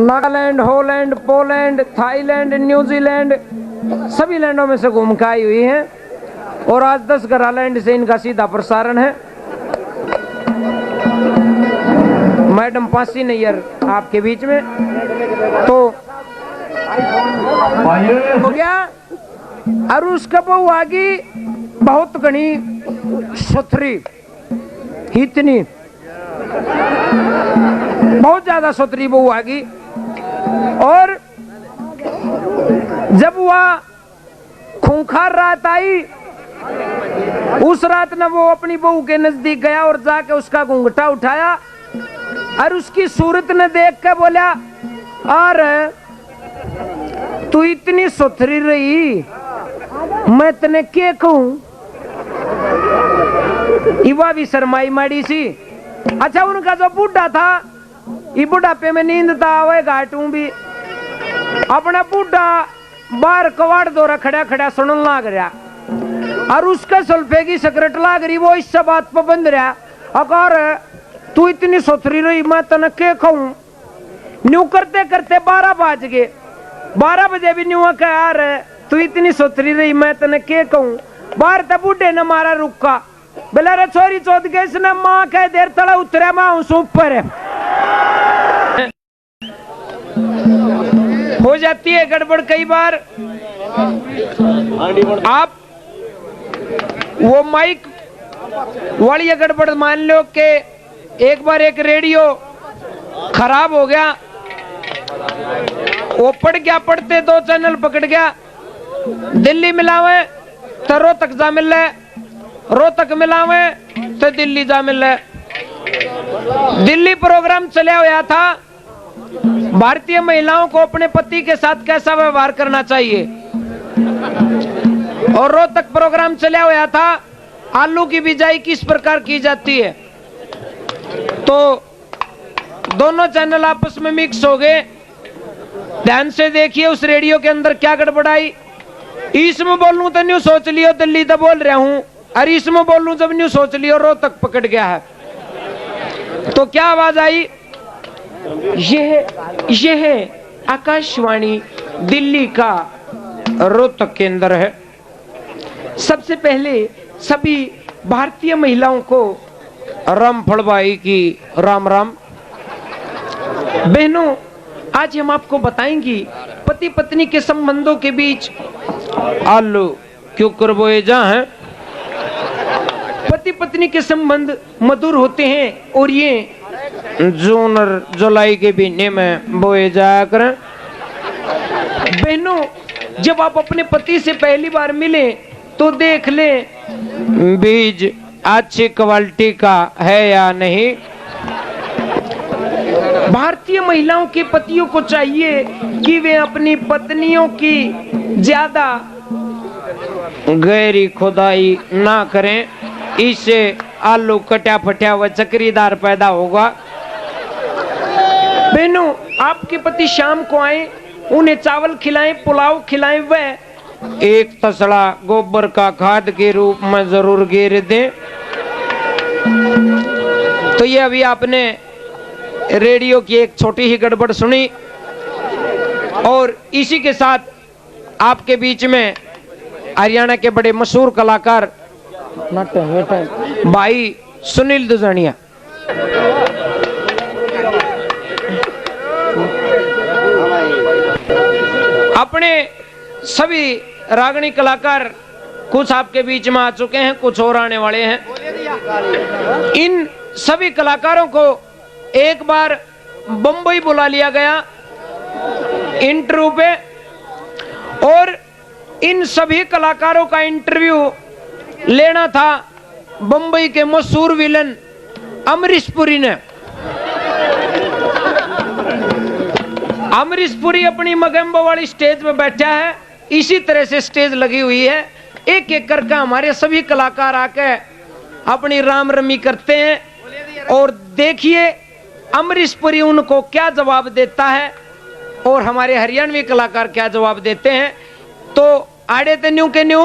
Nagaland, Holland, Poland, Thailand, New Zealand सभी लैंडों में से घूम के आई हुई हैं और आज 10 ग्रालैंड से इनका सीधा प्रसारण है। मैडम पासी नैयर आपके बीच में तो हो गया। और उसका बहू आगी बहुत घनी सुथरी, इतनी बहुत ज्यादा सुथरी बहू आगी। और जब वह खूंखार रात आई, उस रात न वो अपनी बहू के नजदीक गया और जाके उसका घूंघटा उठाया और उसकी सूरत ने देख के बोला, अरे तू इतनी सुथरी रही, मैं तने क्या कहूं। इवा भी शर्माई माड़ी सी। अच्छा, उनका जो बूढ़ा था, ये बुढ़ापे में नींद था आवे घाटू भी, अपना बूढ़ा बाहर कवाड़ दो खड़ा खड़ा सुनने लग रहा और उसका सुल्फे की सिगरेट लाग रही। वो इस बात पर बंद रहा, अगर तू इतनी सुथरी रही, मैं तने क्या कहूं। न्यू करते करते 12 बज गए। 12 बजे भी न्यू कह, यार तू इतनी सुथरी रही, मैं तने क्या कहूं। बाहर तो बूढ़े ने मारा रुका, बोला रे छोरी चौथ के इसने माँ कह देर तला उतरे, माँ ऊपर है। हो जाती है गड़बड़ कई बार। आप वो माइक वाली गड़बड़ मान लो कि एक बार एक रेडियो खराब हो गया, वो पड़ गया, पड़ते 2 चैनल पकड़ गया। दिल्ली मिलावे तो रोहतक जा मिल रहा, रोहतक मिलावे तो दिल्ली जा मिल रहा। दिल्ली प्रोग्राम चला हुआ था भारतीय महिलाओं को अपने पति के साथ कैसा व्यवहार करना चाहिए, और रोहतक प्रोग्राम चला हुआ था आलू की बिजाई किस प्रकार की जाती है। तो दोनों चैनल आपस में मिक्स हो गए। ध्यान से देखिए उस रेडियो के अंदर क्या गड़बड़ाई। इसमें बोलूं तो न्यू सोच लियो दिल्ली तो बोल रहा हूं, और इसमें बोलूं जब न्यू सोच लियो रोहतक पकड़ गया है। तो क्या आवाज आई, यह है आकाशवाणी दिल्ली का रोहतक केंद्र है। सबसे पहले सभी भारतीय महिलाओं को राम फड़बाई की राम राम। बहनों, आज हम आपको बताएंगी पति पत्नी के संबंधों के बीच आलू क्यों करबोए जा हैं। पति पत्नी के संबंध मधुर होते हैं और ये जून और जुलाई के महीने में बोए जाया करें। बहनों, जब आप अपने पति से पहली बार मिले तो देख लें बीज अच्छी क्वालिटी का है या नहीं। भारतीय महिलाओं के पतियों को चाहिए कि वे अपनी पत्नियों की ज्यादा गहरी खुदाई ना करें, इससे आलू कटा फटा व चक्रीदार पैदा होगा। बहनों, आपके पति शाम को आए, उन्हें चावल खिलाएं, पुलाव खिलाएं, व एक तसड़ा गोबर का खाद के रूप में जरूर गिर दें। तो ये अभी आपने रेडियो की एक छोटी ही गड़बड़ सुनी, और इसी के साथ आपके बीच में हरियाणा के बड़े मशहूर कलाकार भाई सुनील दुजानिया। अपने सभी रागनी कलाकार कुछ आपके बीच में आ चुके हैं, कुछ और आने वाले हैं। इन सभी कलाकारों को एक बार बंबई बुला लिया गया इंटरव्यू पे, और इन सभी कलाकारों का इंटरव्यू लेना था बंबई के मशहूर विलन अमरीश पुरी ने। अमरीश पुरी अपनी मगम्बो वाली स्टेज में बैठा है, इसी तरह से स्टेज लगी हुई है। एक एक करके हमारे सभी कलाकार आके अपनी राम रमी करते हैं, और देखिए अमरीश पुरी उनको क्या जवाब देता है और हमारे हरियाणवी कलाकार क्या जवाब देते हैं। तो आड़े ते न्यू के न्यू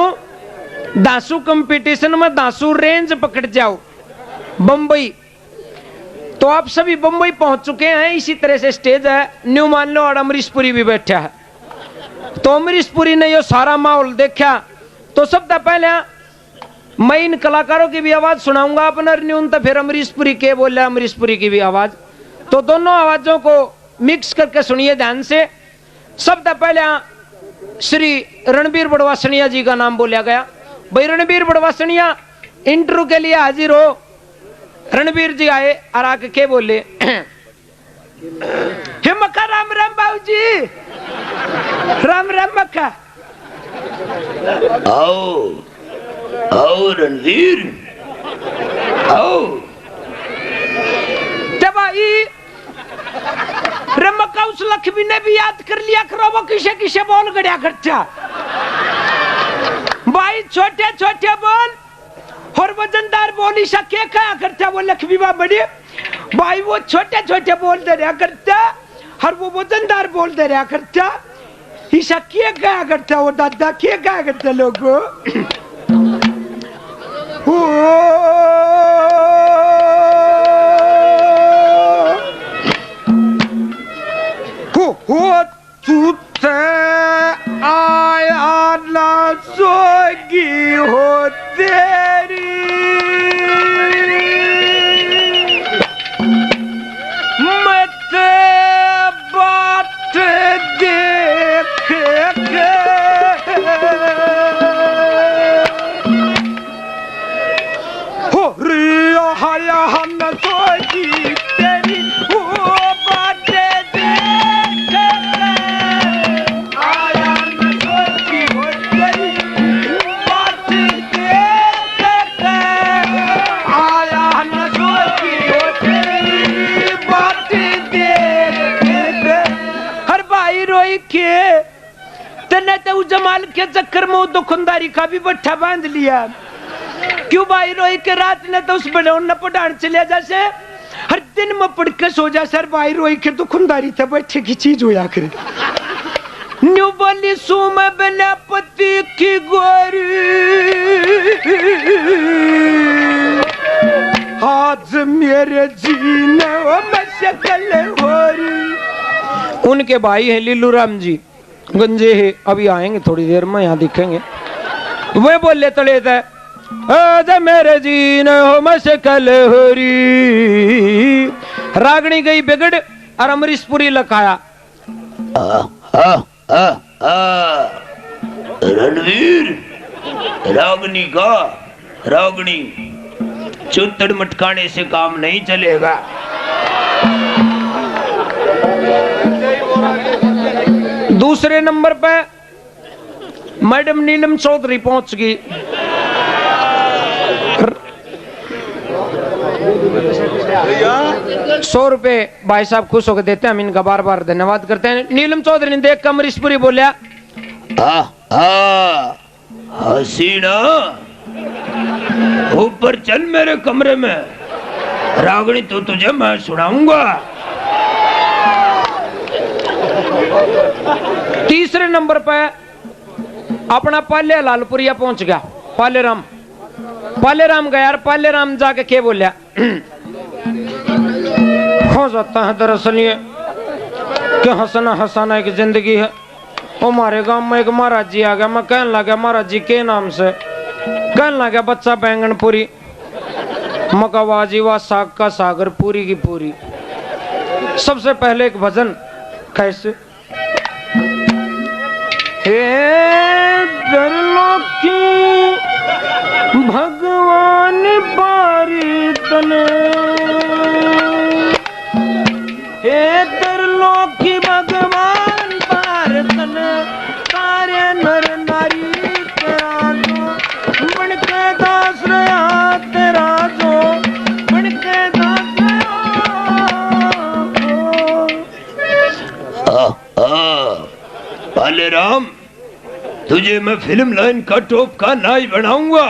दासू कंपटीशन में दासू रेंज पकड़ जाओ बंबई। तो आप सभी बंबई पहुंच चुके हैं। इसी तरह से स्टेज है, न्यू मान लो, और अमरीशपुरी भी बैठा है। तो अमरीशपुरी ने ये सारा माहौल देखा। तो सबसे पहले मैं इन कलाकारों की भी आवाज सुनाऊंगा अपना न्यून, तो फिर अमरीशपुरी के बोले अमरीशपुरी की भी आवाज। तो दोनों आवाजों को मिक्स करके सुनिए ध्यान से। सबसे पहले श्री रणबीर बड़वासनिया जी का नाम बोला गया। भाई रणबीर बड़वासनिया इंटरव्यू के लिए हाजिर हो। रणबीर जी आए और आके के बोले, हे मक्का राम राम बाबू जी, राम राम मक्का। आओ आओ रणवीर आओ। भाई रमक्का उस लक्ष्मी ने भी याद कर लिया करो, वो किसे किसे बोल गया खर्चा। भाई छोटे छोटे बोल और वजनदार बोल ईसा क्या कहा करता वो लक्ष्मी बा बड़ी। भाई वो छोटे छोटे बोल दे रहा करता और वो वजनदार बोल दे रहा करता। ईसा क्या कहा करता वो दादा क्या कहा करता लोगों। तू आया ना सोगी हो तेरी, मत बात देख के हो रिया हाया हम सोगी तेरी, वो बात तो जमाल के चक्कर में दुखनदारी का भी बट्ठा बांध लिया। क्यों भाई रोई के रात ने तो उस बड़ों न पढ़ान चले जैसे हर दिन में पढ़ के सो जा। सर भाई रोई के दुखनदारी था बैठे की चीज होया करे। न्यू बोली सू में बिना पति की गोरी, आज मेरे जीने में शक्ल हो रही। उनके भाई हैं लीलू राम जी गंजे है, अभी आएंगे थोड़ी देर में, यहाँ दिखेंगे। वे बोले तले थे आज मेरे जीने हो मशकल हो रही। रागनी गई बिगड़ और अमरीशपुरी लखाया। रणवीर रागनी का रागनी चुत्तड़ मटकाने से काम नहीं चलेगा। दूसरे नंबर पे मैडम नीलम चौधरी पहुंच गई। ₹100 भाई साहब खुश होकर देते हैं, हम इनका बार बार धन्यवाद करते हैं। नीलम चौधरी ने देख कर अमरीशपुरी बोलिया, हसीना ऊपर चल मेरे कमरे में, रागनी तो तुझे मैं सुनाऊंगा। तीसरे नंबर पे अपना पाले लालपुरिया पहुंच गया। पाले राम गया और पाले राम जाके क्या बोलिया, हो जाता है दरअसल ये कि हंसना हंसाना एक जिंदगी है। हमारे गांव में एक महाराज जी आ गया। मैं कहने लगा महाराज जी के नाम से, कहने लगा बच्चा बैंगनपुरी। मकावाजी वा साग का सागर पूरी की पूरी। सबसे पहले एक भजन कैसे, हे दरलोकी भगवान पारी तने, हे दरलोकी भगवान पार तने, तारे नर नारी तेरा जो बन के दास रहा, तेरा जो बन के दास रहा। पाले राम तुझे मैं फिल्म लाइन का टॉप का नाई बनाऊंगा।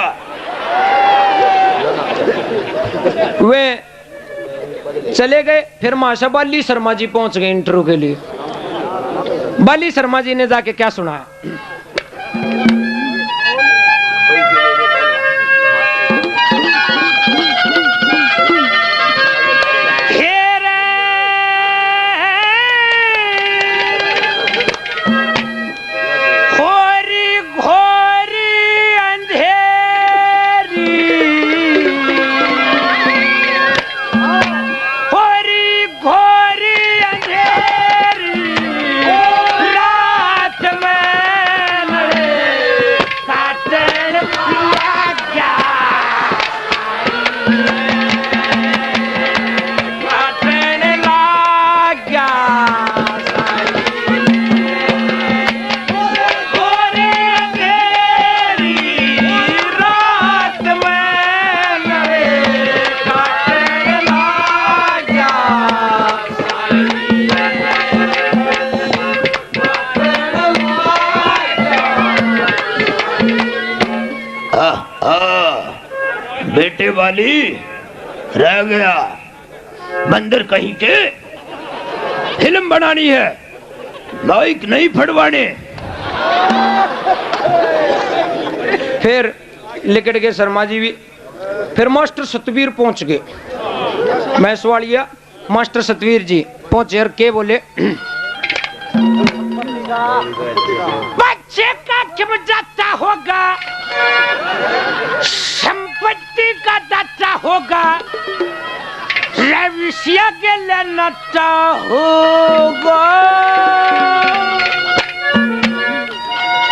वे चले गए। फिर माशा बाली शर्मा जी पहुंच गए इंटरव्यू के लिए। बाली शर्मा जी ने जाके क्या सुनाया, हे ये वाली रह गया। बंदर कहीं के, फिल्म बनानी है, माइक नहीं फड़वाने। फिर लिकट गए शर्मा जी भी। फिर मास्टर सतवीर पहुंच गए मैसवाड़िया। मास्टर सतवीर जी पहुंचे और के बोले, बच्चे का क्यों जाता होगा, संपत्ति का दाता होगा, रविशिया के लेनाता होगा।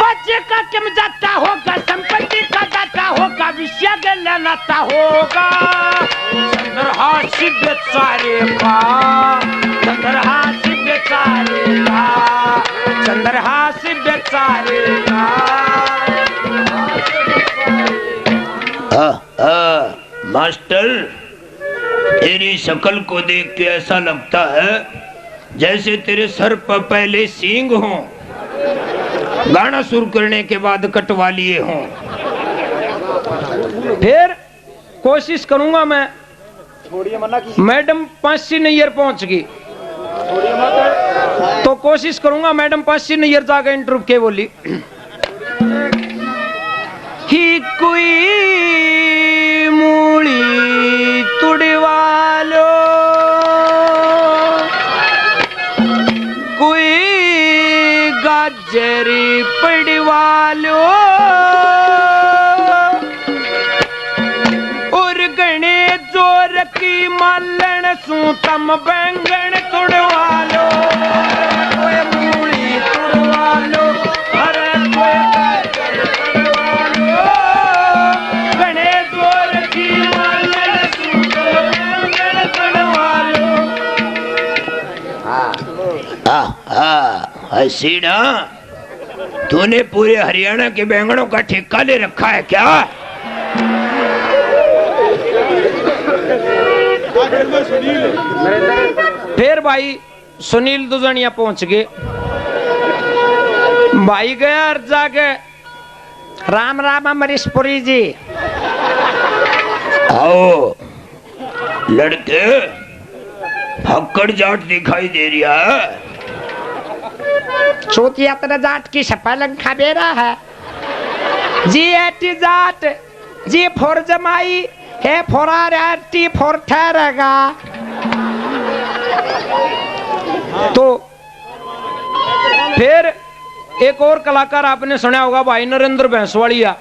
बच्चे का क्यों जाता होगा, संपत्ति का दाता होगा, विषय के लेनाता होगा। चंद्रहासी बेचारे का, चंद्रहासी बेचारे का, चंद्रहासी बेचारे का। मास्टर, तेरी शक्ल को देख के ऐसा लगता है जैसे तेरे सर पर पहले सींग हों, गाना शुरू करने के बाद कटवा लिए हों। फिर कोशिश करूंगा मैं। मैडम 5 नैयर पहुंच गई तो कोशिश करूंगा मैडम 5 नैयर जाकर इंटरव्यू के बोली, ही कोई मूली तुड़वा लो, कोई गाजरी पड़वा लो, और गणे जोर की मालन सू तम बैंगन तुड़वा लो, कोई मूली तुड़वा लो, अरे कोई गाजर तुड़वा लो, गणे जोर की मालन सू तम बैंगन तुड़वा लो। हसीना, तूने पूरे हरियाणा के बैंगनों का ठेका ले रखा है क्या? फिर भाई सुनील दुजनिया पहुंच गए। भाई गया और जाके, राम राम अमरीशपुरी जी। आओ लड़के, फक्कड़ जाट दिखाई दे रहा है। चौथिया तरह जाट की सपलंग खबेरा है जी। एटी जाट जी फोर जमाई है, फोरा रेटी फोर ठहरेगा। तो फिर एक और कलाकार आपने सुना होगा भाई नरेंद्र भैंसवाड़िया।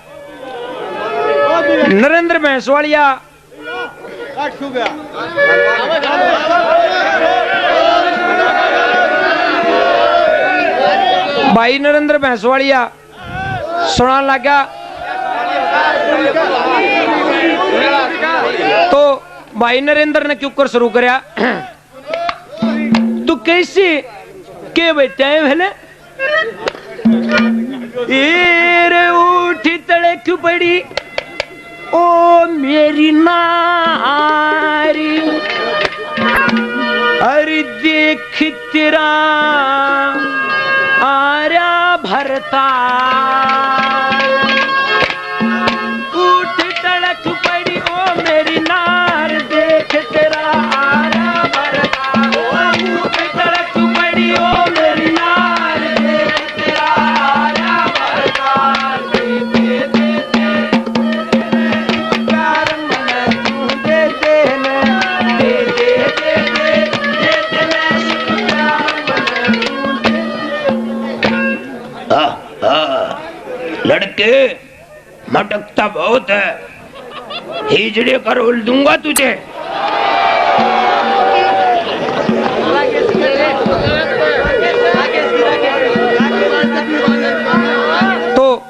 नरेंद्र भैंसवाड़िया भाई नरेंद्र भैंसवाड़िया सुना लगा तो भाई नरेंद्र ने क्यों कर शुरू करया, तू कैसे के बेटा है भले एर उठी तड़े क्यों पड़ी ओ मेरी नारी, अरे देख तेरा आर्या भरता, उठ तड़क पड़ी ओ मेरी नार, देख तेरा आर्या भरता, उठ तड़क पड़ी ओ मेरी नार, देख तेरा आर्या भरता, दे प्यार मन तू दे देना, दे लड़के मटकता बहुत है, हिजड़े का रोल दूंगा तुझे। तो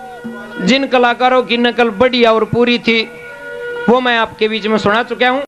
जिन कलाकारों की नकल बढ़िया और पूरी थी वो मैं आपके बीच में सुना चुका हूं।